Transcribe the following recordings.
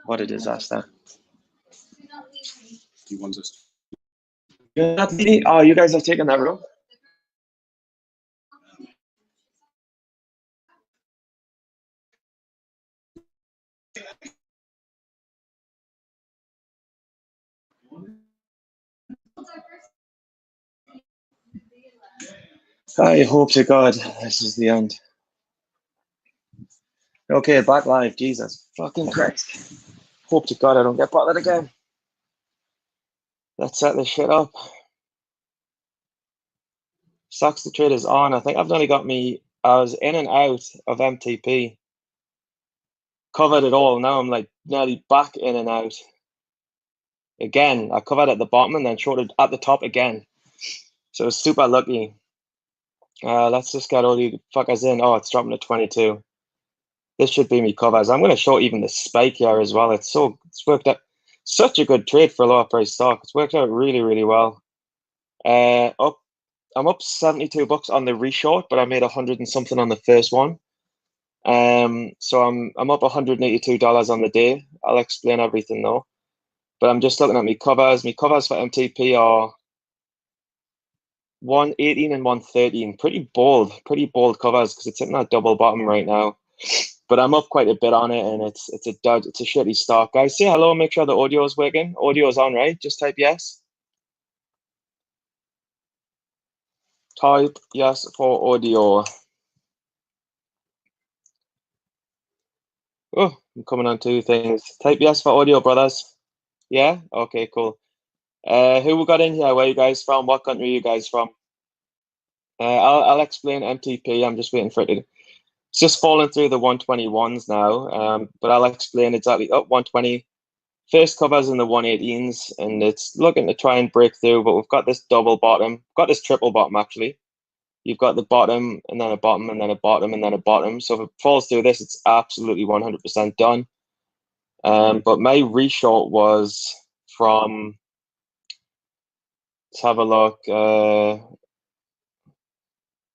What a disaster. He wants us. You're not leaving? Oh, you guys have taken that room? I hope to God this is the end. Okay, back live. Jesus fucking Christ. Hope to God I don't get bothered again. Let's set this shit up. Sucks the trade is on. I think I've only got me. I was in and out of MTP. Covered it all. Now I'm like nearly back in and out. Again, I covered at the bottom and then shorted at the top again. So it's super lucky. Let's just get all you fuckers in. Oh, it's dropping to 22. This should be me covers. I'm going to short even the spike here as well. It's worked out. Such a good trade for a lower price stock. It's worked out really, really well. I'm up 72 bucks on the reshort, but I made 100 and something on the first one. So I'm up $182 on the day. I'll explain everything though. But I'm just looking at my covers. My covers for MTP are 118 and 113. Pretty bold covers because it's hitting that double bottom right now. But I'm up quite a bit on it, and it's a dud. It's a shitty stock. Guys, say hello. Make sure the audio is working. Audio is on, right? Just type yes. Type yes for audio. Oh, I'm coming on two things. Type yes for audio, brothers. Yeah? Okay, cool. Who we got in here? Where you guys from? What country are you guys from? I'll explain MTP. I'm just waiting for it to... It's just falling through the 121s now, but I'll explain exactly. Up 120. First covers in the 118s, and it's looking to try and break through, but we've got this double bottom. We've got this triple bottom, actually. You've got the bottom, and then a bottom, and then a bottom, and then a bottom. So if it falls through this, it's absolutely 100% done. But my reshort was from... Let's have a look.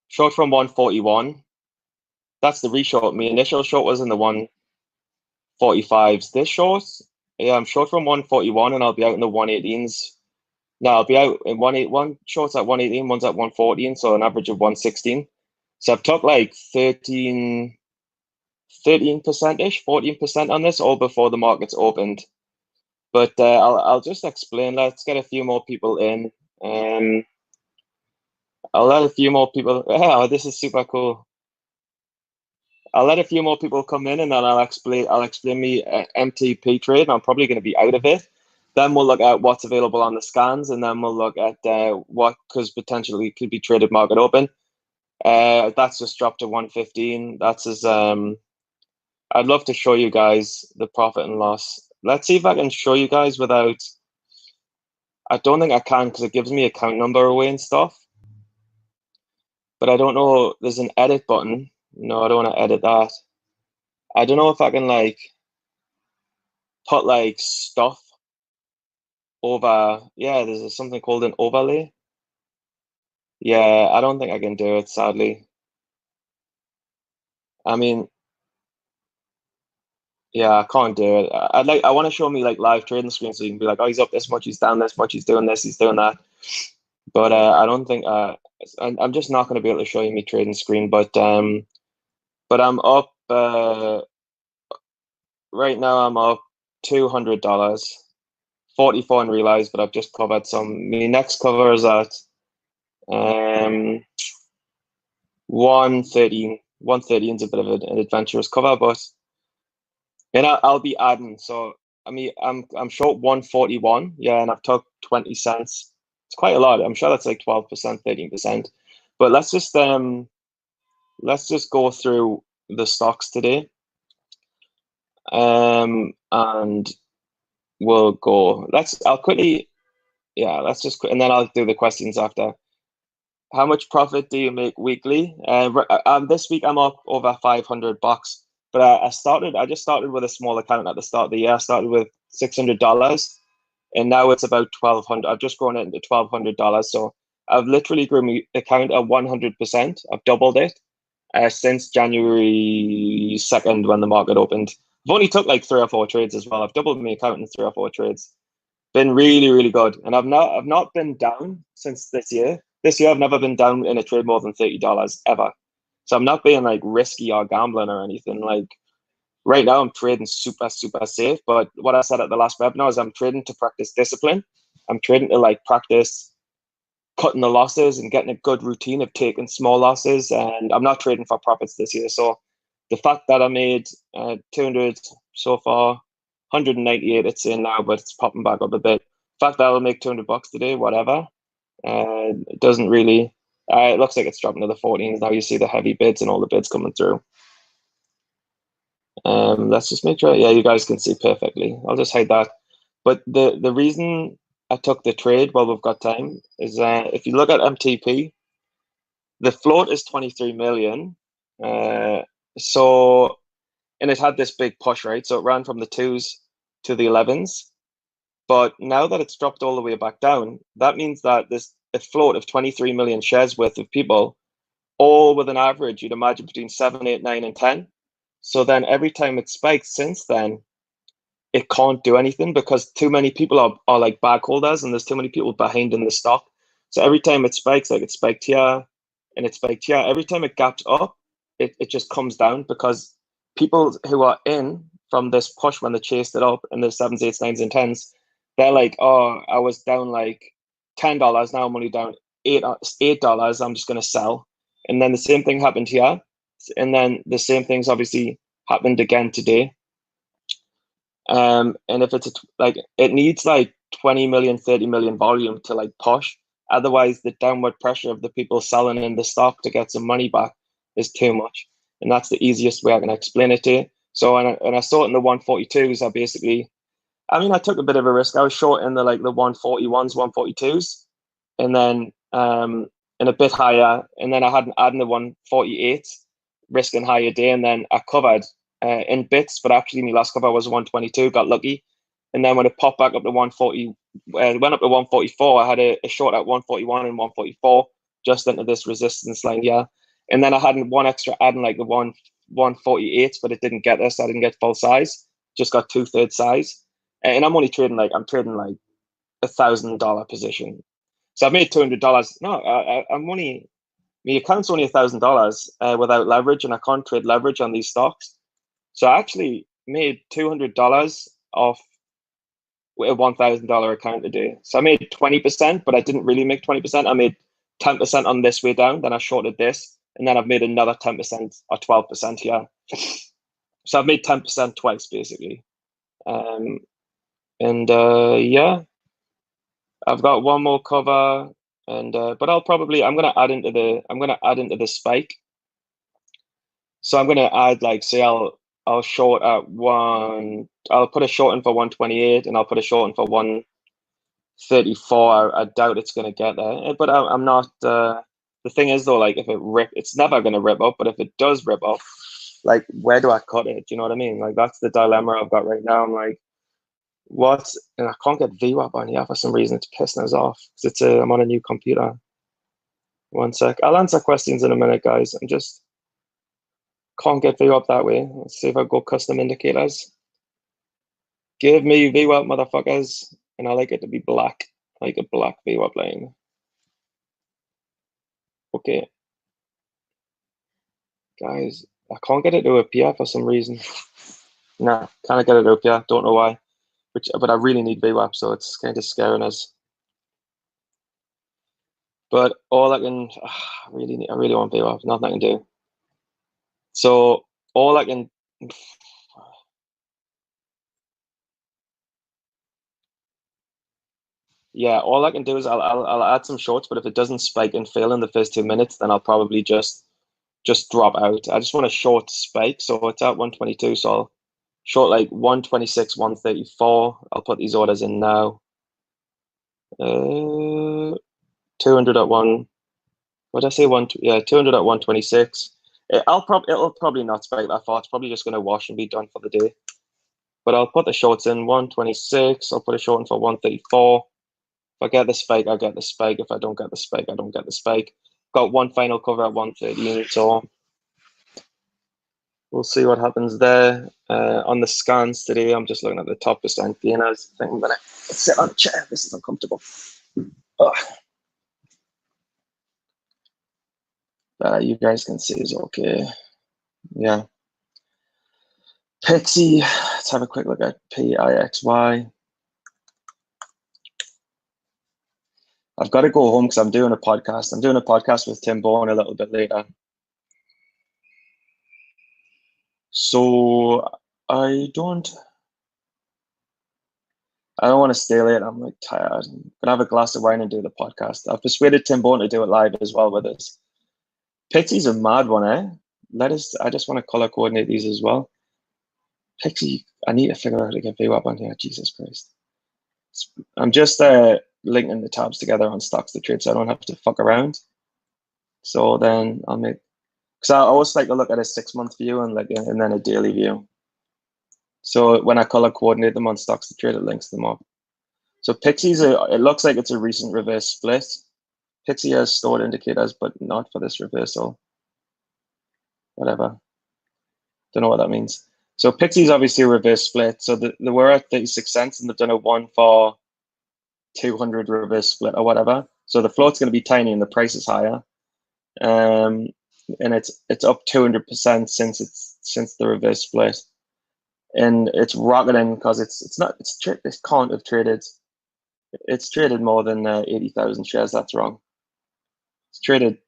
Short from 141. That's the reshort. My initial short was in the 145s. This short, yeah, I'm short from 141, and I'll be out in the 118s. No, I'll be out in 181. Shorts at 118, one's at 114, so an average of 116. So I've took like 13%-ish, 14% on this, all before the market's opened. But I'll just explain. Let's get a few more people in. I'll let a few more people... Oh, this is super cool. I'll let a few more people come in, and then I'll explain me MTP trade, and I'm probably going to be out of it. Then we'll look at what's available on the scans, and then we'll look at what because potentially could be traded market open. That's just dropped to 115. That's as I'd love to show you guys the profit and loss. Let's see if I can show you guys without... I don't think I can because it gives me account number away and stuff. But I don't know. There's an edit button. No, I don't want to edit that. I don't know if I can like put like stuff over. Yeah, there's something called an overlay. Yeah, I don't think I can do it, sadly. I mean, yeah, I can't do it. I want to show me like live trading screen so you can be like, oh, he's up this much, he's down this much, he's doing this, he's doing that. But I don't think I'm just not going to be able to show you me trading screen. But I'm up right now. I'm up $200, 44 in realized, but I've just covered some. My next cover is at 113. 113 is a bit of an adventurous cover, but and I'll be adding. So I mean, I'm short 141. Yeah, and I've took 20 cents. It's quite a lot. I'm sure that's like 12%, 13%. But let's just go through the stocks today. And we'll go. I'll quickly, yeah. Let's just, and then I'll do the questions after. How much profit do you make weekly? This week I'm up over $500, but I just started with a small account at the start of the year. I started with $600, and now it's about $1,200. I've just grown it into $1,200. So I've literally grown my account at 100%. I've doubled it. since January 2nd when the market opened. I've only took like 3 or 4 trades as well. I've doubled my account in 3 or 4 trades. Been really, really good. And I've not been down since this year. This year I've never been down in a trade more than $30 ever. So I'm not being like risky or gambling or anything. Like right now I'm trading super, super safe. But what I said at the last webinar is I'm trading to practice discipline. I'm trading to like practice cutting the losses and getting a good routine of taking small losses. And I'm not trading for profits this year. So the fact that I made 200 so far, 198 it's in now, but it's popping back up a bit. The fact that I'll make $200 today, whatever, it doesn't really. It looks like it's dropping to the 14s now. You see the heavy bids and all the bids coming through. Let's just make sure. Yeah, you guys can see perfectly. I'll just hide that. But the reason I took the trade while we've got time is if you look at MTP, the float is 23 million. So, and it had this big push, right? So it ran from the 2s to the 11s. But now that it's dropped all the way back down, that means that this a float of 23 million shares worth of people, all with an average, you'd imagine between 7, 8, 9, and 10. So then every time it spikes since then, it can't do anything because too many people are like bag holders and there's too many people behind in the stock. So every time it spikes, like it spiked here and it spiked here, every time it gaps up, it just comes down because people who are in from this push when they chased it up in the 7s, 8s, 9s, and 10s, they're like, oh, I was down like $10. Now I'm only down $8. I'm just going to sell. And then the same thing happened here. And then the same things obviously happened again today. And if it's like it needs like 20 million, 30 million volume to like push. Otherwise, the downward pressure of the people selling in the stock to get some money back is too much. And that's the easiest way I can explain it to you. So when I saw it in the 142s, I took a bit of a risk. I was short in the 141s, 142s, and then in a bit higher, and then I had an add in the 148, risking higher day, and then I covered in bits, but actually my last cover was 122, got lucky. And then when it popped back up to 140, it went up to 144, I had a short at 141 and 144, just into this resistance line here. And then I had one extra add in like the 148, but it didn't get this. I didn't get full size, just got 2/3 size. And I'm only trading like $1,000 position. So I've made $200. No, I'm only, my account's only $1,000 without leverage, and I can't trade leverage on these stocks. So I actually made $200 off with a $1,000 account today. So I made 20%, but I didn't really make 20%. I made 10% on this way down, then I shorted this, and then I've made another 10% or 12% here. So I've made 10% twice basically. Yeah, I've got one more cover, and but I'm gonna add into the spike. So I'm gonna add like, say I'll short at I'll put a short in for 128 and I'll put a short in for 134. I doubt it's gonna get there, but I'm not. The thing is though, like if it's never gonna rip up. But if it does rip up, like where do I cut it? Do you know what I mean? Like that's the dilemma I've got right now. I'm like, and I can't get VWAP on here for some reason. It's pissing us off because I'm on a new computer. One sec. I'll answer questions in a minute, guys. I'm just can't get VWAP that way. Let's see if I go custom indicators. Give me VWAP, motherfuckers. And I like it to be black. I like a black VWAP line. Okay. Guys, I can't get it to appear for some reason. Nah, can't get it to appear. Don't know why. But I really need VWAP, so it's kind of scaring us. But all I can, I really want VWAP. Nothing I can do. So all I can, yeah, all I can do is I'll add some shorts. But if it doesn't spike and fail in the first 2 minutes, then I'll probably just drop out. I just want a short spike. So it's at 122. So I'll short like 126, 134. I'll put these orders in now. 200 at one. What did I say? 200 at 126. It'll probably not spike that far. It's probably just going to wash and be done for the day. But I'll put the shorts in 126. I'll put a short in for 134. If I get the spike, I get the spike. If I don't get the spike, I don't get the spike. Got one final cover at 113. So we'll see what happens there. On the scans today, I'm just looking at the top percent gainers. I think I'm gonna sit on a chair. This is uncomfortable. Oh, you guys can see is okay. Yeah. PIXY, let's have a quick look at PIXY. I've got to go home because I'm doing a podcast. I'm doing a podcast with Tim Bourne a little bit later. So I don't want to stay late. I'm like tired. I'm gonna have a glass of wine and do the podcast. I've persuaded Tim Bourne to do it live as well with us. PIXY's a mad one, eh? I just want to color coordinate these as well. PIXY, I need to figure out how to get VWAP on here. Jesus Christ. I'm just linking the tabs together on stocks to trade so I don't have to fuck around. So then I'll make, because I always like to look at a 6-month view and then a daily view. So when I color coordinate them on stocks to trade, it links them up. So PIXY's it looks like it's a recent reverse split. PIXY has stored indicators, but not for this reversal. Whatever. Don't know what that means. So PIXY's obviously a reverse split. So they were at 36 cents and they've done a 1 for 200 reverse split or whatever. So the float's going to be tiny and the price is higher. And it's up 200% since the reverse split. And it's rocketing because it can't have traded. It's traded more than 80,000 shares. That's wrong. It's traded.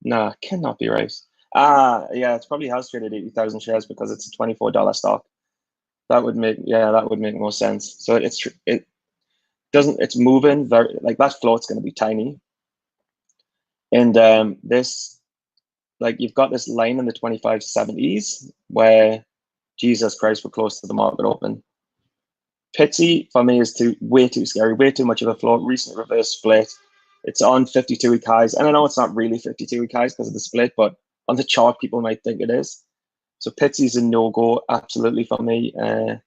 Nah, cannot be right. Yeah, it probably has traded 80,000 shares because it's a $24 stock. That would make more sense. So it's moving very, like that float's going to be tiny. And this, like you've got this line in the 2570s where Jesus Christ, we're close to the market open. PIXY for me is way too scary, way too much of a float. Recent reverse split. It's on 52-week highs. And I know it's not really 52-week highs because of the split, but on the chart, people might think it is. So PIXY is a no-go, absolutely for me. I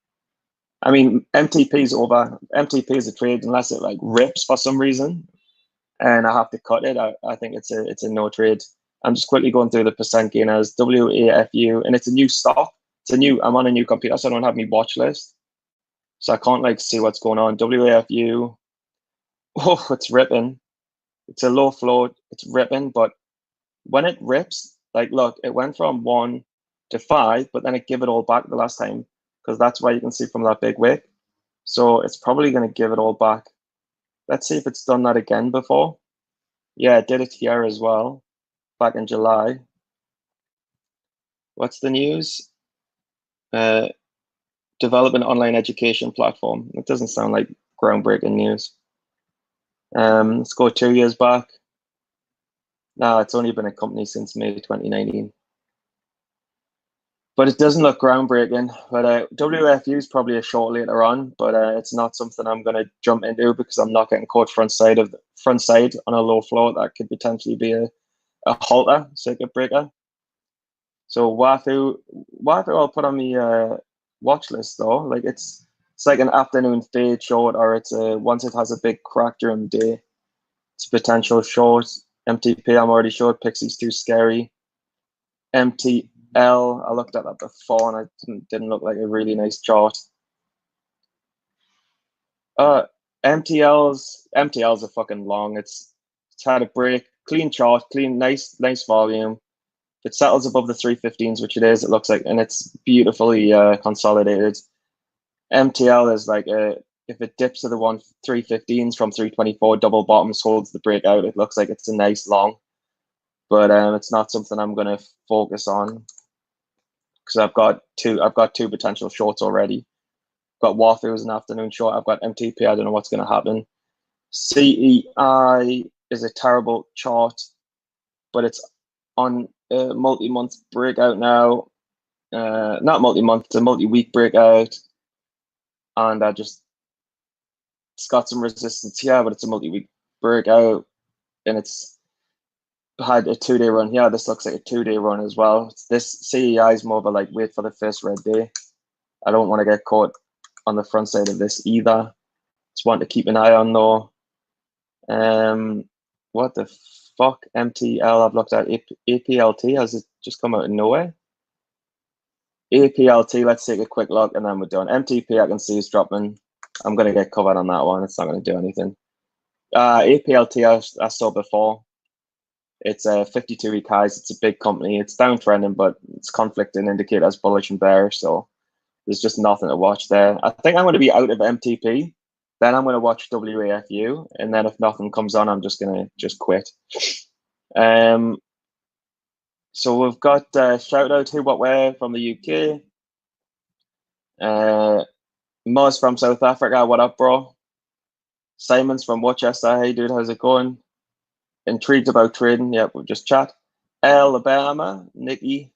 mean, MTP is over. MTP is a trade unless it like rips for some reason, and I have to cut it. I think it's a no trade. I'm just quickly going through the percent gainers. WAFU, and it's a new stock. I'm on a new computer, so I don't have my watch list, so I can't like see what's going on. WAFU, oh, it's ripping. It's a low float. It's ripping, but when it rips, like look, it went from 1 to 5, but then it gave it all back the last time because that's why you can see from that big wick. So it's probably going to give it all back. Let's see if it's done that again before. Yeah, it did it here as well, back in July. What's the news? Develop an online education platform. It doesn't sound like groundbreaking news. Let's go 2 years back. No, it's only been a company since May 2019. But it doesn't look groundbreaking. But WFU is probably a short later on, but it's not something I'm going to jump into because I'm not getting caught front side on a low float. That could potentially be a halter, circuit breaker. So Wahoo I'll put on the watch list though. Like it's like an afternoon fade short, or it's once it has a big crack during the day, it's a potential short. MTP I'm already short. PIXY's too scary. MTL, I looked at that before and it didn't look like a really nice chart. MTL's are fucking long. It's had a break, clean chart, clean, nice volume. If it settles above the 315s, which it is, it looks like, and it's beautifully consolidated. MTL is like if it dips to the 315s from 324, double bottoms, holds the breakout. It looks like it's a nice long, but it's not something I'm going to focus on because I've got two potential shorts already. I've got Wahoo as an afternoon short. I've got MTP. I don't know what's going to happen. CEI is a terrible chart, but it's on a multi-month breakout now. Not multi-month, it's a multi-week breakout. And it's got some resistance here, but it's a multi-week breakout. And it's had a 2-day run here. This looks like a 2-day run as well. This CEI is more of a like wait for the first red day. I don't want to get caught on the front side of this either. Just want to keep an eye on though. What the fuck MTL? I've looked at APLT. Has it just come out of nowhere? APLT, let's take a quick look and then we're done. MTP, I can see is dropping. I'm going to get covered on that one. It's not going to do anything. APLT, I saw before. It's a 52-week highs. It's a big company. It's downtrending, but it's conflicting indicators, bullish and bearish. So there's just nothing to watch there. I think I'm going to be out of MTP. Then I'm going to watch WAFU. And then if nothing comes on, I'm just going to just quit. So we've got shout out to what where from the UK. Moz from South Africa. What up, bro? Simon's from Worcester. Hey, dude, how's it going? Intrigued about trading? Yep, we'll just chat. Alabama, Nikki.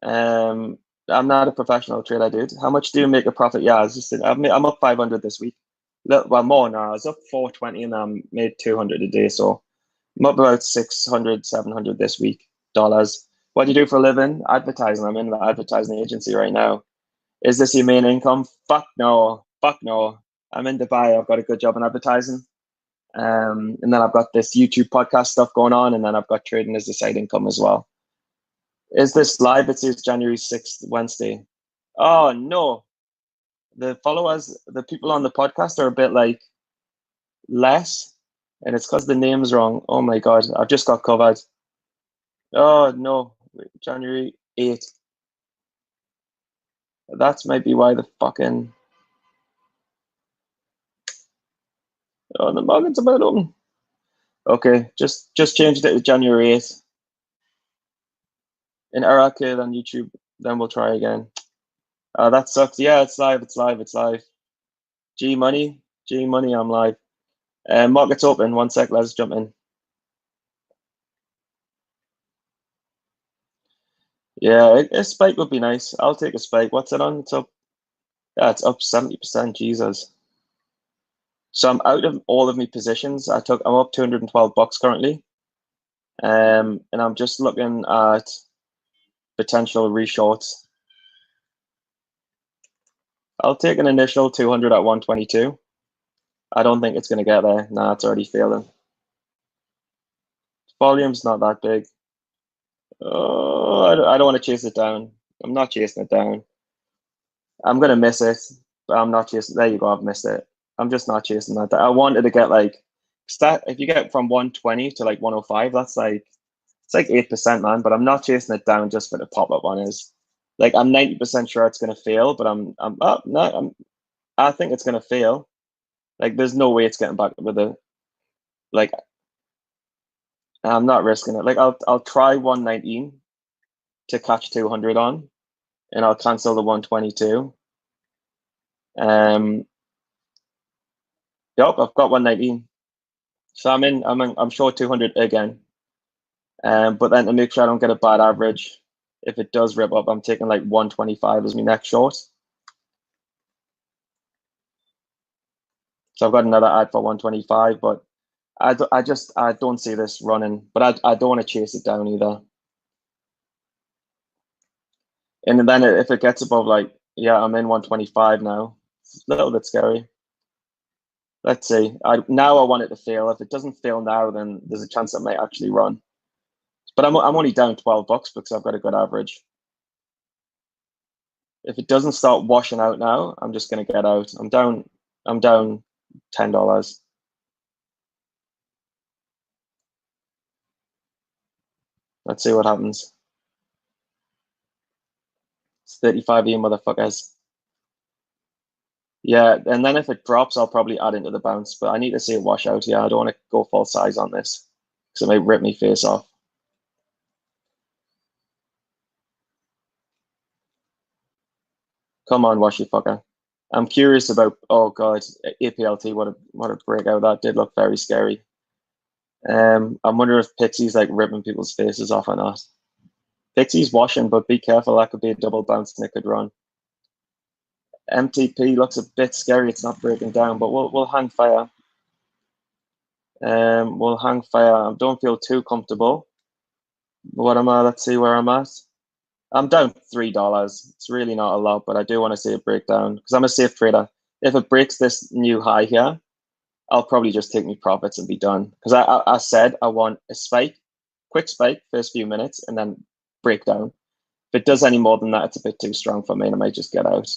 I'm not a professional trader, dude. How much do you make a profit? Yeah, I'm up 500 this week. Well, more now. I was up 420 and I made 200 a day. So I'm up about 600, 700 this week. Dollars. What do you do for a living? Advertising. I'm in the advertising agency right now. Is this your main income? Fuck no. Fuck no. I'm in Dubai. I've got a good job in advertising. And then I've got this YouTube podcast stuff going on. And then I've got trading as a side income as well. Is this live? It says January 6th, Wednesday. Oh, no. The followers, the people on the podcast are a bit like less. And it's because the name's wrong. Oh, my God. I've just got covered. Oh, no. Wait, January 8th. That might be why the fucking... Oh, the market's about open. Okay, just changed it to January 8th. In Iraq, on YouTube, then we'll try again. That sucks. Yeah, it's live, it's live, it's live. G Money, I'm live. Market's open. 1 sec, let's jump in. Yeah, a spike would be nice. I'll take a spike. What's it on? It's up. Yeah, it's up 70%. Jesus. So I'm out of all of my positions. I'm up $212 currently. And I'm just looking at potential reshorts. I'll take an initial 200 at 122. I don't think it's going to get there. Nah, it's already failing. Volume's not that big. Oh, I don't want to chase it down. I'm not chasing it down. I'm going to miss it, but I'm not chasing. There you go. I've missed it. I'm just not chasing that. I wanted to get like if you get from 120 to like 105, it's like 8%, man. But I'm not chasing it down just for the pop-up one is. Like I'm 90% sure it's going to fail, but I think it's going to fail. Like there's no way it's getting back with it. Like I'm not risking it. Like I'll try 119 to catch 200 on, and I'll cancel the 122. Yep, I've got 119. So I'm short 200 again. But then to make sure I don't get a bad average, if it does rip up, I'm taking like 125 as my next short. So I've got another ad for 125, but I don't see this running, but I don't want to chase it down either. And then if it gets above like, yeah, I'm in 125 now. It's a little bit scary. Let's see. Now I want it to fail. If it doesn't fail now, then there's a chance it might actually run. But I'm only down $12 because I've got a good average. If it doesn't start washing out now, I'm just gonna get out. I'm down $10. Let's see what happens. It's 35 you motherfuckers. Yeah, and then if it drops, I'll probably add into the bounce, but I need to see it wash out. Yeah, I don't want to go full size on this because it might rip me face off. Come on, washy fucker. I'm curious about, oh god, APLT, what a breakout. That did look very scary. I wonder if PIXY's like ripping people's faces off or not. PIXY's washing, but be careful, that could be a double bounce and it could run. MTP looks a bit scary, it's not breaking down, but we'll hang fire. We'll hang fire. I don't feel too comfortable. What am I? Let's see where I'm at. I'm down $3. It's really not a lot, but I do want to see it break down because I'm a safe trader. If it breaks this new high here, I'll probably just take my profits and be done. Because I said I want a spike, quick spike, first few minutes, and then break down. If it does any more than that, it's a bit too strong for me, and I might just get out.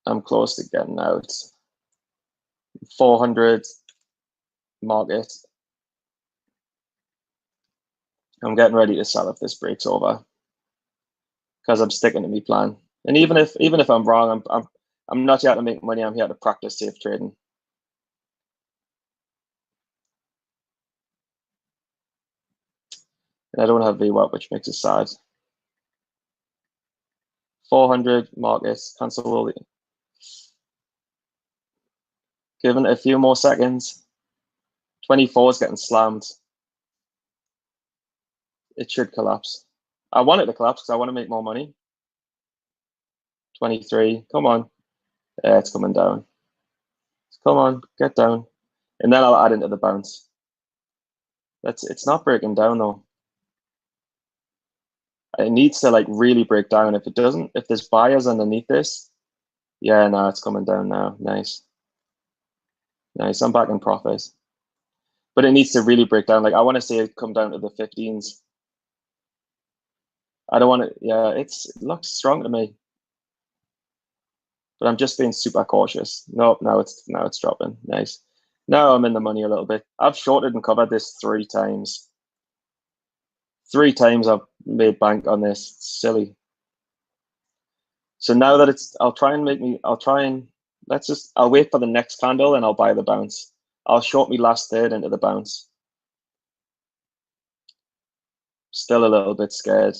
I'm close to getting out. 400 market. I'm getting ready to sell if this breaks over because I'm sticking to my plan. And even if I'm wrong, I'm not here to make money. I'm here to practice safe trading. And I don't have VWAP, which makes it sad. 400 markets, cancel all the. Given a few more seconds. 24 is getting slammed. It should collapse. I want it to collapse because I want to make more money. 23, come on. Yeah, it's coming down. Come on, get down. And then I'll add into the bounce. It's not breaking down though. It needs to like really break down. If it doesn't, if there's buyers underneath this, yeah, no, it's coming down now. Nice. Nice, I'm back in profit. But it needs to really break down. Like I want to see it come down to the 15s. I don't want it, yeah, it looks strong to me. But I'm just being super cautious. Nope, now it's dropping. Nice. Now I'm in the money a little bit. I've shorted and covered this 3 times. 3 times I've made bank on this. It's silly. So now that I'll wait for the next candle and I'll buy the bounce. I'll short me last third into the bounce. Still a little bit scared.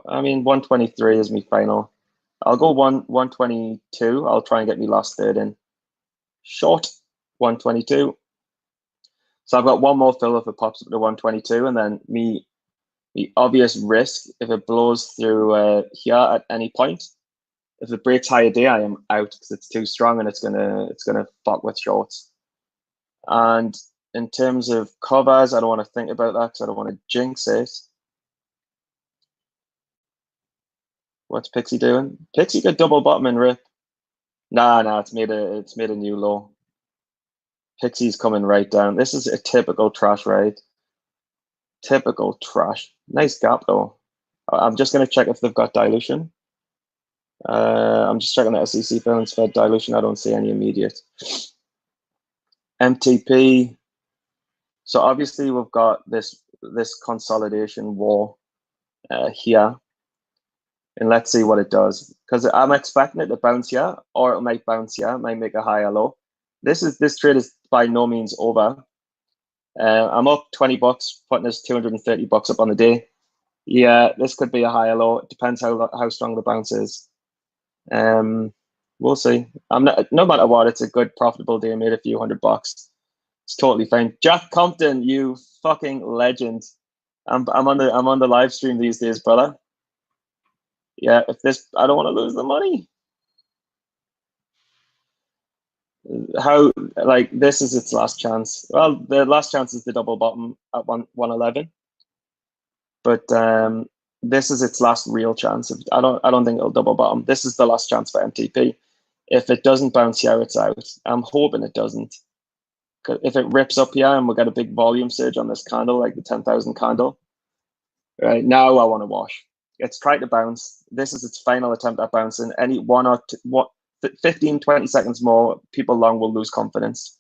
I mean, 123 is my final. I'll go 122. I'll try and get me last third in. Short 122. So I've got one more fill if it pops up to 122, and then the obvious risk if it blows through here at any point. If it breaks higher day, I am out because it's too strong and it's gonna fuck with shorts. And in terms of covers, I don't want to think about that because I don't want to jinx it. What's PIXY doing? PIXY could double bottom and rip. Nah, it's made a new low. PIXY's coming right down. This is a typical trash ride. Typical trash. Nice gap though. I'm just gonna check if they've got dilution. I'm just checking the SEC balance for dilution. I don't see any immediate. MTP. So obviously we've got this consolidation war here. And let's see what it does. Because I'm expecting it to bounce here, or it might bounce here, it might make a higher low. This trade is by no means over. I'm up 20 bucks, putting this 230 bucks up on the day. Yeah, this could be a higher low. It depends how strong the bounce is. We'll see. No matter what, it's a good profitable day. I made a few $100. It's totally fine. Jack Compton, you fucking legend. I'm on the live stream these days, brother. Yeah, I don't want to lose the money. This is its last chance. Well, the last chance is the double bottom at 111. But this is its last real chance. I don't think it'll double bottom. This is the last chance for MTP. If it doesn't bounce here, it's out. I'm hoping it doesn't. If it rips up here and we get a big volume surge on this candle, like the 10,000 candle, right now I want to wash. It's tried to bounce. This is its final attempt at bouncing. Any 15, 20 seconds more, people long will lose confidence.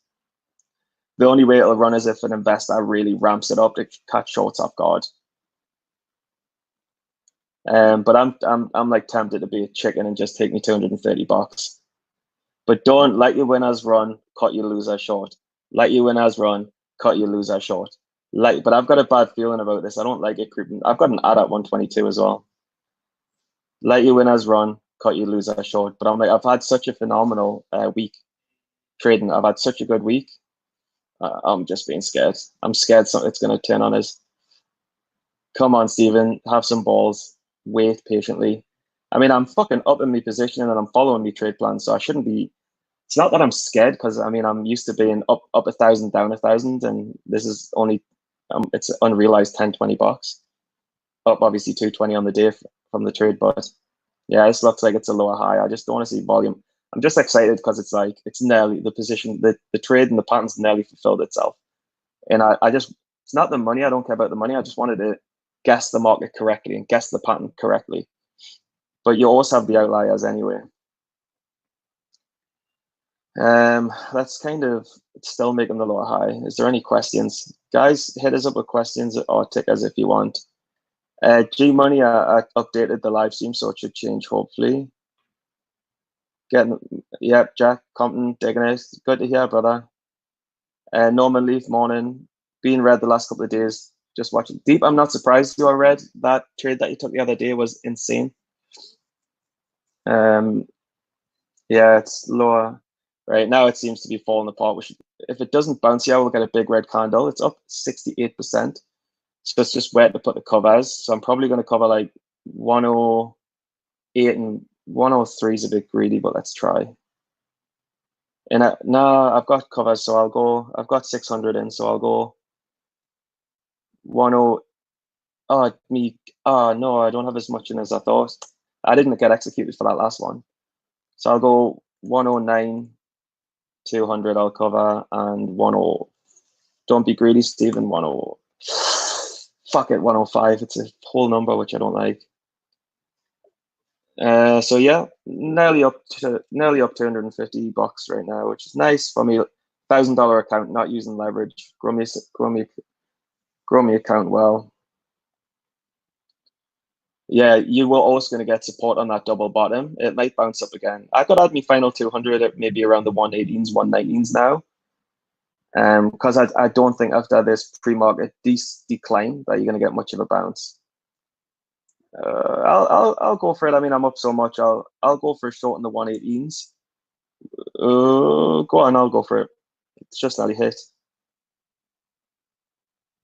The only way it'll run is if an investor really ramps it up to catch shorts off guard. But I'm like tempted to be a chicken and just take me 230 bucks. But don't let your winners run, cut your loser short. Let your winners run, cut your loser short. But I've got a bad feeling about this. I don't like it creeping. I've got an ad at 122 as well. Let your winners run, cut your loser short. But I've had such a phenomenal week trading. I've had such a good week. I'm just being scared. I'm scared it's going to turn on us. Come on, Steven, have some balls. Wait patiently. I mean, I'm fucking up in my position and I'm following my trade plan, so I shouldn't be. It's not that I'm scared because I mean I'm used to being up 1,000, down 1,000, and this is only it's unrealized 10, 20 bucks. up obviously 220 on the day from the trade, but yeah, this looks like it's a lower high. I just don't want to see volume. I'm just excited because it's like it's nearly the position, the trade and the pattern's nearly fulfilled itself. And I just, it's not the money. I don't care about the money. I just wanted to guess the market correctly and guess the pattern correctly. But you always have the outliers anyway. That's kind of still making the lower high. Is there any questions? Guys, hit us up with questions or tickers if you want. G Money, I updated the live stream, so it should change hopefully. Yep, Jack Compton, digging it. Good to hear, brother. Norman Leaf, morning. Being read the last couple of days. Just watching. Deep, I'm not surprised you are read. That trade that you took the other day was insane. Yeah, it's lower. Right now it seems to be falling apart. Which, if it doesn't bounce here, we'll get a big red candle. It's up 68%. So it's just where to put the covers. So I'm probably going to cover like 108 and 103 is a bit greedy, but let's try. And no, I've got covers, so I'll go. I've got 600 in, so I'll go 10. Oh no, I don't have as much in as I thought. I didn't get executed for that last one, so I'll go 109, 200. I'll cover and 10. Don't be greedy, Stephen. 10. Fuck it, 105. It's a whole number which I don't like. So yeah, nearly up $250 right now, which is nice for me. $1,000 account, not using leverage. Grow me account well. Yeah, you were also going to get support on that double bottom. It might bounce up again. I could add me final 200 at maybe around the 118s, 119s now. Because I don't think after this pre-market decline that you're going to get much of a bounce. I'll go for it. I mean, I'm up so much. I'll go for a short in the 118s. Go on, I'll go for it. It's just not a hit.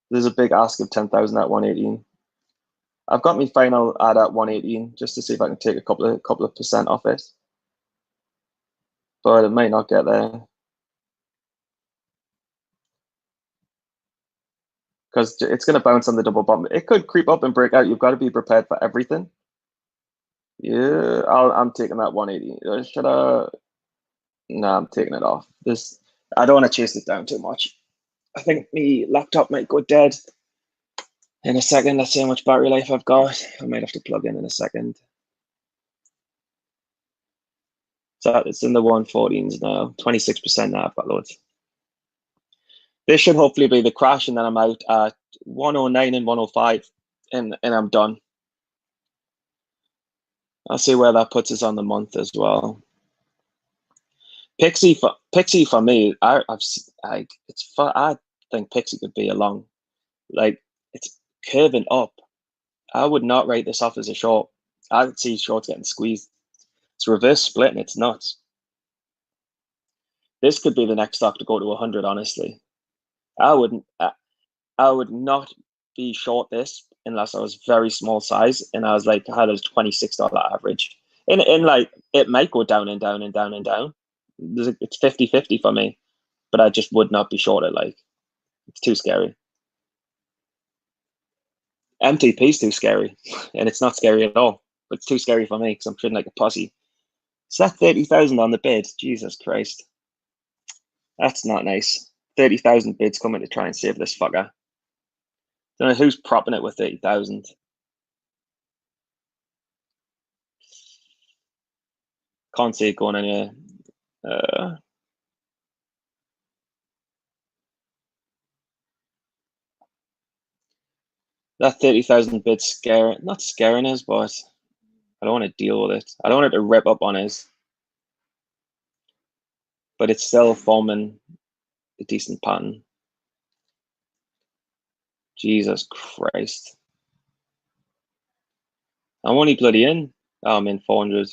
There's a big ask of 10,000 at 118. I've got me final ad at 118 just to see if I can take a couple of percent off it, but it might not get there because it's going to bounce on the double bottom. It could creep up and break out. You've got to be prepared for everything. Yeah, I'm taking that 180. Should I? No, I'm taking it off. I don't want to chase it down too much. I think my laptop might go dead in a second. Let's see how much battery life I've got. I might have to plug in a second. So it's in the 114s now. 26% now. I've got loads. This should hopefully be the crash, and then I'm out at 109 and 105, and I'm done. I'll see where that puts us on the month as well. PIXY for me, I think PIXY could be a long, like it's curving up. I would not write this off as a short. I would see shorts getting squeezed. It's reverse split and it's nuts. This could be the next stock to go to 100. Honestly, I would not be short this unless I was very small size and I was like I had a $26 average. And like it might go down and down and down and down. It's 50-50 for me, but I just would not be short it. Like it's too scary. MTP is too scary, and it's not scary at all. But it's too scary for me because I'm trading like a pussy. So that 30,000 on the bid, Jesus Christ, that's not nice. 30,000 bids coming to try and save this fucker. Don't know who's propping it with 30,000. Can't see it going anywhere. That 30,000 bid not scaring us, but I don't want to deal with it. I don't want it to rip up on us. But it's still forming a decent pattern. Jesus Christ. I'm only bloody in. Oh, I'm in 400.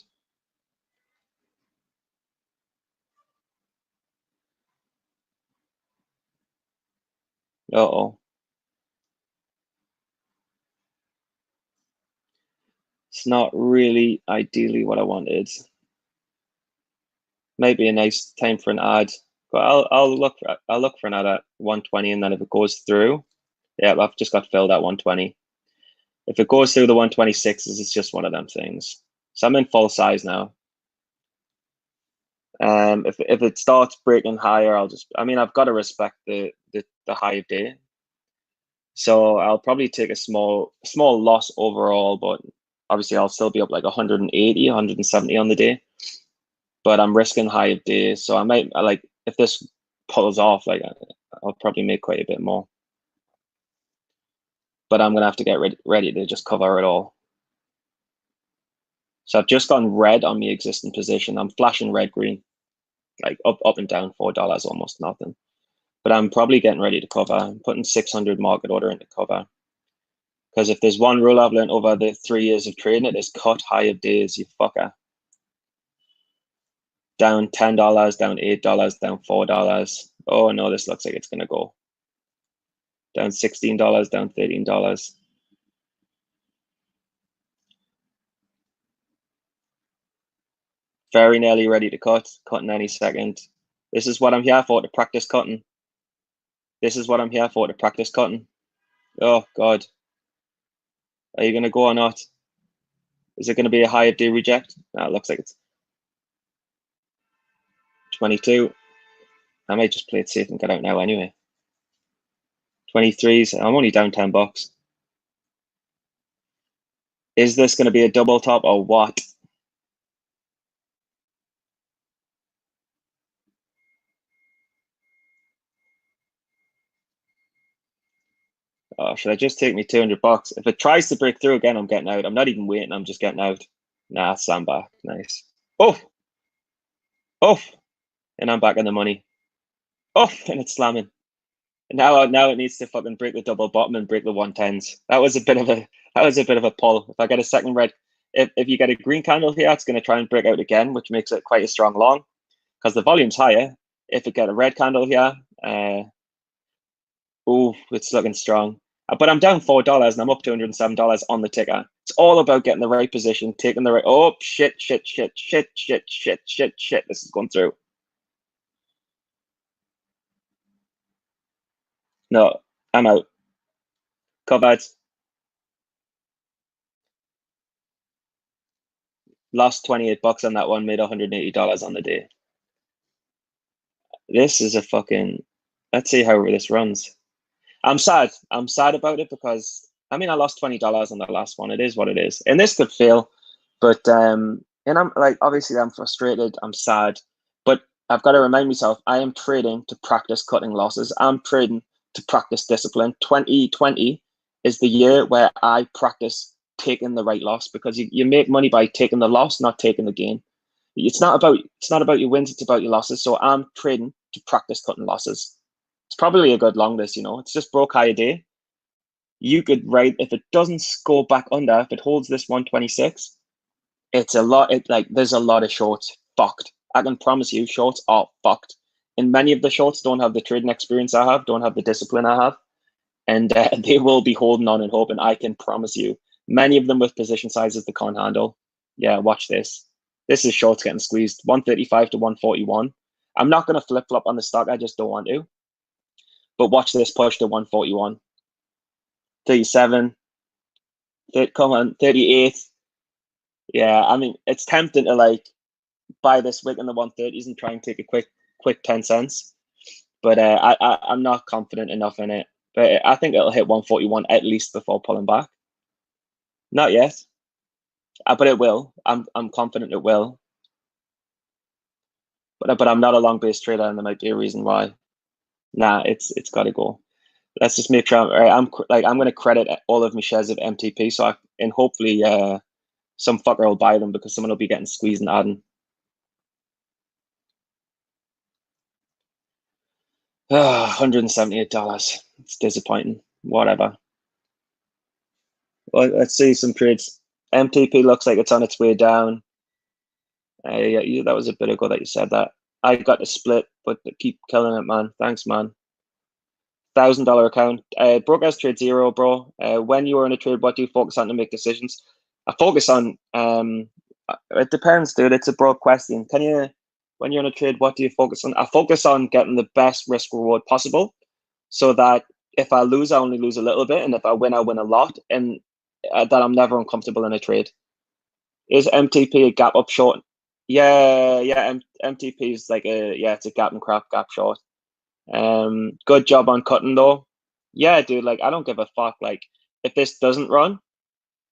Uh-oh. It's not really ideally what I wanted. Maybe a nice time for an ad, but I'll look for an ad at 120, and then if it goes through, yeah, I've just got filled at 120. If it goes through the 126s, it's just one of them things. So I'm in full size now. If it starts breaking higher, I've got to respect the high of day. So I'll probably take a small loss overall, but obviously I'll still be up like 180, 170 on the day. But I'm risking high of day, so I might like if this pulls off, like I'll probably make quite a bit more. But I'm gonna have to get ready to just cover it all. So I've just gone red on the existing position. I'm flashing red green, like up and down $4, almost nothing. But I'm probably getting ready to cover. I'm putting 600 market order into cover. Because if there's one rule I've learned over the 3 years of trading, it is cut high of days, you fucker. Down $10, down $8, down $4. Oh no, this looks like it's gonna go. Down $16, down $13. Very nearly ready to cutting any second. This is what I'm here for, to practice cutting. This is what I'm here for, to practice cutting. Oh God. Are you gonna go or not? Is it gonna be a high of day reject? No, it looks like it's 22. I might just play it safe and get out now anyway. 23s, I'm only down $10. Is this gonna be a double top or what? Oh, should I just take me $200? If it tries to break through again, I'm getting out. I'm not even waiting, I'm just getting out. Nah, stand back, nice. Oh, and I'm back in the money. Oh, and it's slamming. Now it needs to fucking break the double bottom and break the 110s. That was a bit of a pull. If I get a second red, if you get a green candle here, it's going to try and break out again, which makes it quite a strong long because the volume's higher. If it get a red candle here, it's looking strong. But I'm down $4 and I'm up $207 on the ticker. It's all about getting the right position, taking the right. Oh shit! This is going through. No, I'm out. Covered. Lost $28 on that one, made $180 on the day. This is a fucking. Let's see how this runs. I'm sad. I'm sad about it because I lost $20 on the last one. It is what it is, and this could fail. But and I'm like, obviously, I'm frustrated. I'm sad, but I've got to remind myself I am trading to practice cutting losses. I'm trading to practice discipline. 2020 is the year where I practice taking the right loss because you make money by taking the loss, not taking the gain. It's not about your wins, it's about your losses. So I'm trading to practice cutting losses. It's probably a good long this, it's just broke high a day. You could write if it doesn't go back under, if it holds this 126, it's a lot. There's a lot of shorts fucked. I can promise you, shorts are fucked. And many of the shorts don't have the trading experience I have, don't have the discipline I have, and they will be holding on and hoping. I can promise you, many of them with position sizes they can't handle. Yeah, watch this. This is shorts getting squeezed, 135 to 141. I'm not going to flip flop on the stock. I just don't want to. But watch this push to 141, 37. Come on, 38. Yeah, it's tempting to buy this wick in the 130s and try and take a quick 10 cents. But I'm not confident enough in it. But I think it'll hit 141 at least before pulling back. Not yet, but it will. I'm confident it will. But I'm not a long base trader, and there might be a reason why. Nah, it's got to go. Let's just make sure. I'm going to credit all of my shares of MTP, and hopefully some fucker will buy them because someone will be getting squeezed and adding. $178. It's disappointing. Whatever. Well, let's see some trades. MTP looks like it's on its way down. Yeah, that was a bit ago that you said that. I got the split, but keep killing it, man. Thanks, man. $1,000 account. Broke as trade zero, bro. When you are in a trade, what do you focus on to make decisions? I focus on. It depends, dude. It's a broad question. When you're in a trade, what do you focus on? I focus on getting the best risk reward possible, so that if I lose, I only lose a little bit, and if I win a lot. And that I'm never uncomfortable in a trade. Is MTP a gap up short? Yeah, MTP is like it's a gap and crap, gap short. Good job on cutting though. Yeah, dude, like I don't give a fuck. Like if this doesn't run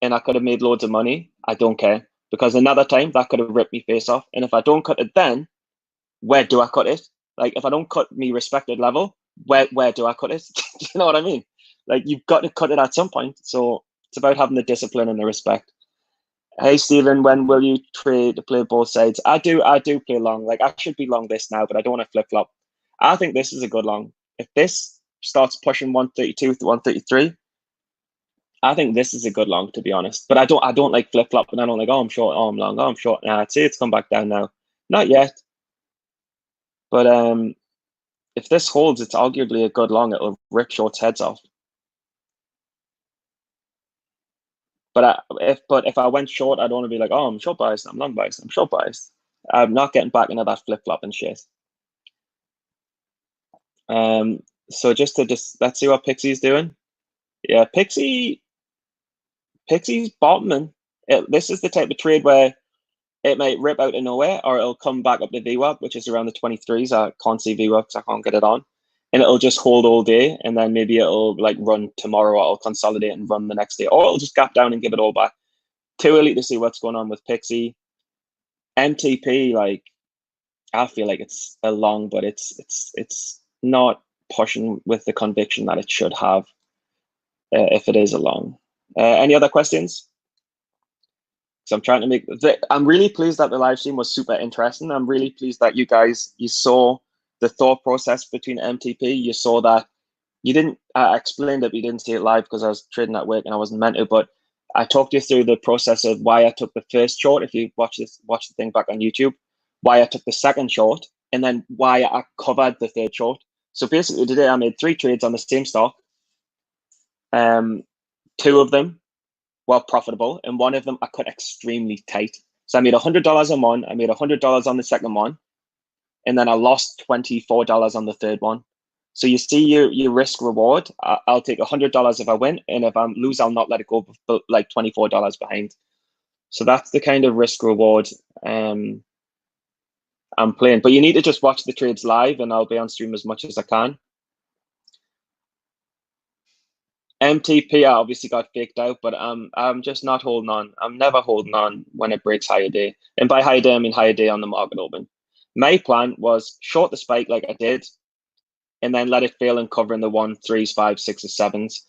and I could have made loads of money, I don't care. Because another time that could have ripped me face off. And if I don't cut it then, where do I cut it? Like if I don't cut me respected level, where do I cut it? Do you know what I mean? Like you've got to cut it at some point. So it's about having the discipline and the respect. Hey Stephen, when will you trade to play both sides? I do play long. Like I should be long this now, but I don't want to flip flop. I think this is a good long. If this starts pushing 132 to 133, I think this is a good long, to be honest. But I don't like flip flop, and I don't like, oh I'm short, oh I'm long, oh I'm short. Nah, I'd say it's come back down now. Not yet. But if this holds, it's arguably a good long. It'll rip shorts heads off. But if I went short, I'd want to be like, oh, I'm short biased, I'm long biased, I'm short biased. I'm not getting back into that flip flop and shit. So let's see what PIXY's doing. Yeah, PIXY's bottoming. This is the type of trade where it might rip out of nowhere, or it'll come back up to VWAP, which is around the 23s. I can't see VWAP because I can't get it on. And it'll just hold all day, and then maybe it'll like run tomorrow, or it'll consolidate and run the next day, or it'll just gap down and give it all back. Too early to see what's going on with PIXY. MTP, like I feel like it's a long, but it's not pushing with the conviction that it should have if it is a long. Any other questions? So I'm trying to make. I'm really pleased that the live stream was super interesting. I'm really pleased that you saw the thought process between MTP. You saw that you didn't. I explained it, but you didn't see it live because I was trading at work and I wasn't meant to. But I talked you through the process of why I took the first short. If you watch the thing back on YouTube, why I took the second short, and then why I covered the third short. So basically today I made 3 trades on the same stock. 2 of them were profitable, and 1 of them I cut extremely tight. So I made $100 on one, I made $100 on the second one, and then I lost $24 on the third one. So you see your risk reward. I'll take $100 if I win, and if I lose, I'll not let it go like $24 behind. So that's the kind of risk reward I'm playing. But you need to just watch the trades live, and I'll be on stream as much as I can. MTP, I obviously got faked out, but I'm just not holding on. I'm never holding on when it breaks higher day. And by higher day, I mean higher day on the market open. My plan was short the spike like I did, and then let it fail and cover in the 1, 3s, 5, 6s, 7s.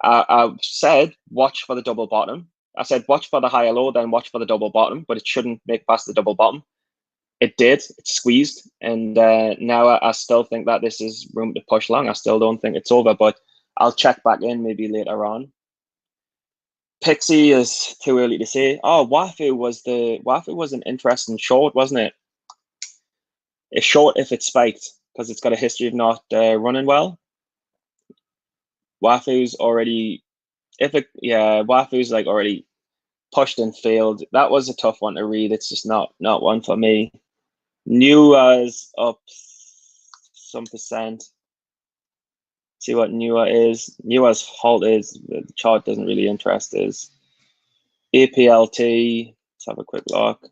I said watch for the double bottom. I said watch for the higher low, then watch for the double bottom, but it shouldn't make past the double bottom. It did. It squeezed, and now I still think that this is room to push long. I still don't think it's over, but I'll check back in maybe later on. PIXY is too early to say. Oh, Wafu was an interesting short, wasn't it? A short if it spiked, because it's got a history of not running well. Wafu's already, Wafu's like already pushed and failed. That was a tough one to read. It's just not one for me. Nua's up some percent. See what Nua is. Nua's halt is. The chart doesn't really interest us. APLT. Let's have a quick look.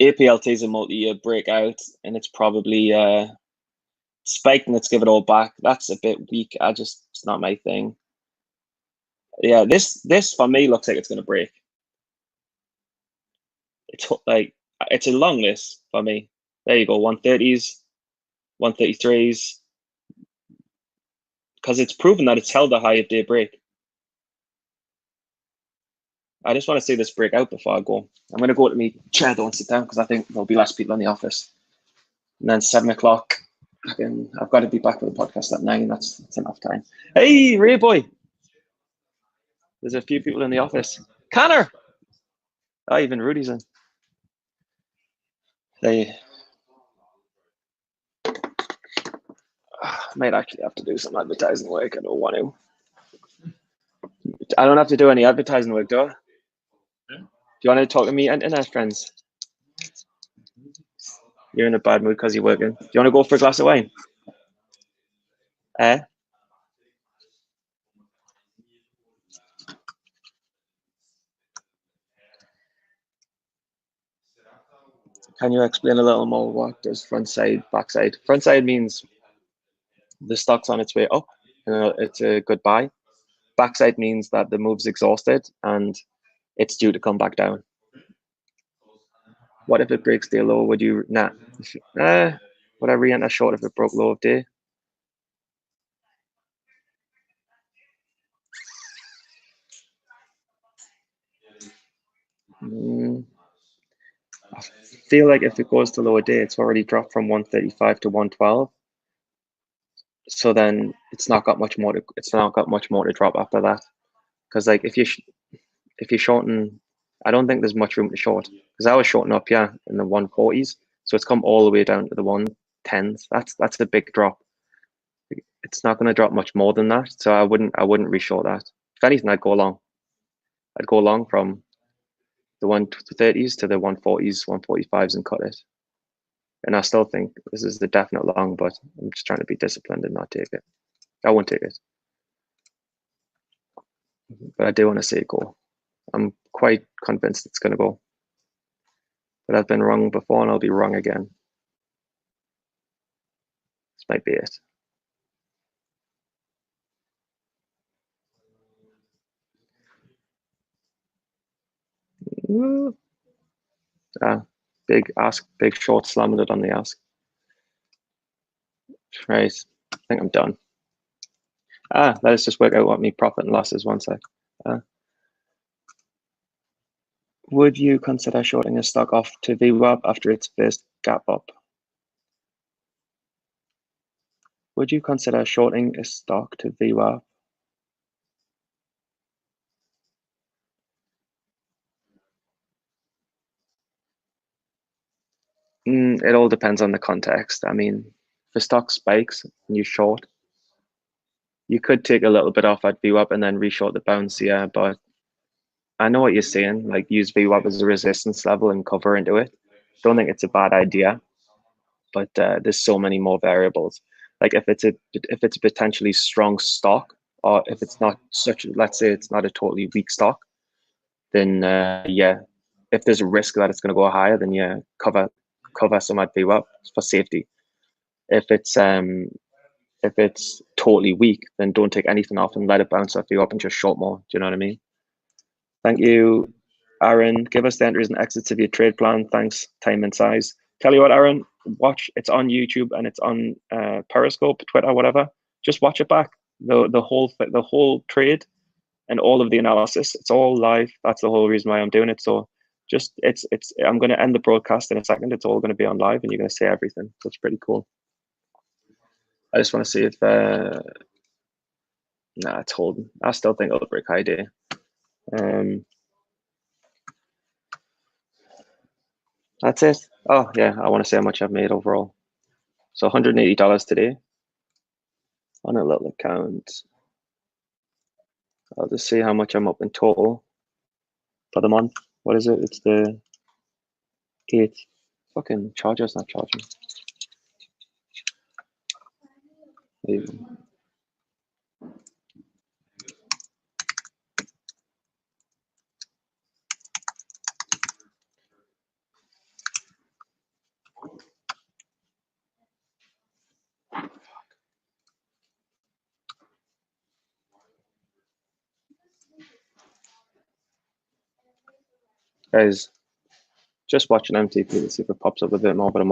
APLT is a multi-year breakout, and it's probably spiked and let's give it all back. That's a bit weak. It's not my thing. Yeah, this for me looks like it's gonna break. It's a long list for me. There you go, 130s, 133s. Because it's proven that it's held a high of day break. I just want to see this break out before I go. I'm going to go to my chair though and sit down because I think there'll be less people in the office. And then 7 o'clock, I've got to be back with the podcast at 9. That's enough time. Hey, Ray boy. There's a few people in the office. Connor. Oh, even Rudy's in. They might actually have to do some advertising work. I don't want to. I don't have to do any advertising work, do I? Do you want to talk to me internet friends? You're in a bad mood because you're working. Do you want to go for a glass of wine? Can you explain a little more what does front side, back side? Front side means the stock's on its way up, it's a good buy. Backside means that the move's exhausted and it's due to come back down. What if it breaks day low? Would you would I re-enter short if it broke low of day? I feel like if it goes to lower day, it's already dropped from 135 to 112. So then it's not got much more to drop after that. Because like if you're shorting, I don't think there's much room to short. Because I was shorting up, yeah, in the 140s. So it's come all the way down to the 110s. That's a big drop. It's not going to drop much more than that. So I wouldn't reshort that. If anything, I'd go long. I'd go long from the 130s to the 140s, 145s and cut it. And I still think this is the definite long, but I'm just trying to be disciplined and not take it. I won't take it. But I do want to see it go. I'm quite convinced it's going to go. But I've been wrong before and I'll be wrong again. This might be it. Big ask, big short slamming it on the ask. Right, I think I'm done. Let us just work out what my profit and loss is. One sec. Would you consider shorting a stock off to VWAP after its first gap up? Would you consider shorting a stock to VWAP? It all depends on the context. I mean, if the stock spikes and you short, you could take a little bit off at VWAP and then reshort the bounce, yeah. But I know what you're saying. Like use VWAP as a resistance level and cover into it. Don't think it's a bad idea, but there's so many more variables. Like if it's a potentially strong stock, or if it's not such, let's say it's not a totally weak stock, then yeah, if there's a risk that it's going to go higher, then yeah, cover some at VWAP for safety. If it's totally weak, then don't take anything off and let it bounce off you up and just short more. Do you know what I mean? Thank you, Aaron. Give us the entries and exits of your trade plan. Thanks, time and size. Tell you what, Aaron, watch. It's on YouTube and it's on Periscope, Twitter, whatever. Just watch it back. The whole trade and all of the analysis. It's all live. That's the whole reason why I'm doing it. So just it's. I'm going to end the broadcast in a second. It's all going to be on live, and you're going to see everything. So it's pretty cool. I just want to see if nah, it's holding. I still think it'll break high day. That's it. Oh yeah, I want to see how much I've made overall. So $180 today on a little account. I'll just see how much I'm up in total for the month. What is it? It's the 8th. Fucking charger's not charging. Guys, just watching MTP to see if it pops up a bit more, but I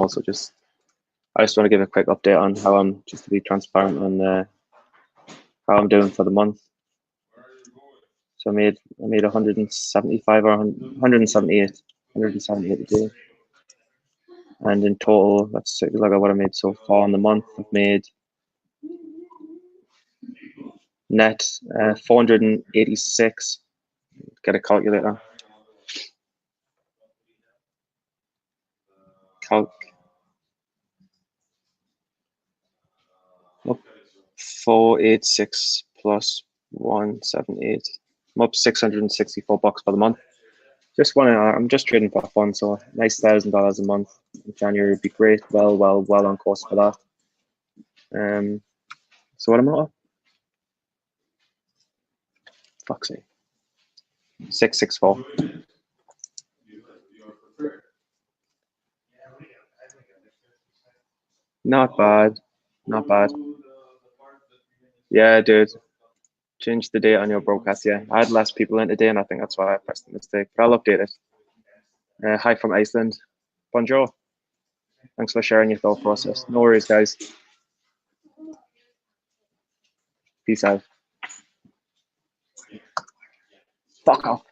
just want to give a quick update on how I'm, just to be transparent on how I'm doing for the month. So I made 175 or 178 a day. And in total, let's take a look at what I made so far in the month. I've made net 486. Get a calculator. Calc. 486 plus 178. I'm up $664 for the month. I'm just trading for fun, so nice $1,000 a month in January would be great. Well on course for that. So what am I at? Fuck's sake. 664. Not bad. Not bad. Yeah, dude. Change the date on your broadcast. Yeah, I had less people in today, and I think that's why I pressed the mistake. But I'll update it. Hi from Iceland. Bonjour. Thanks for sharing your thought process. No worries, guys. Peace out. Fuck off.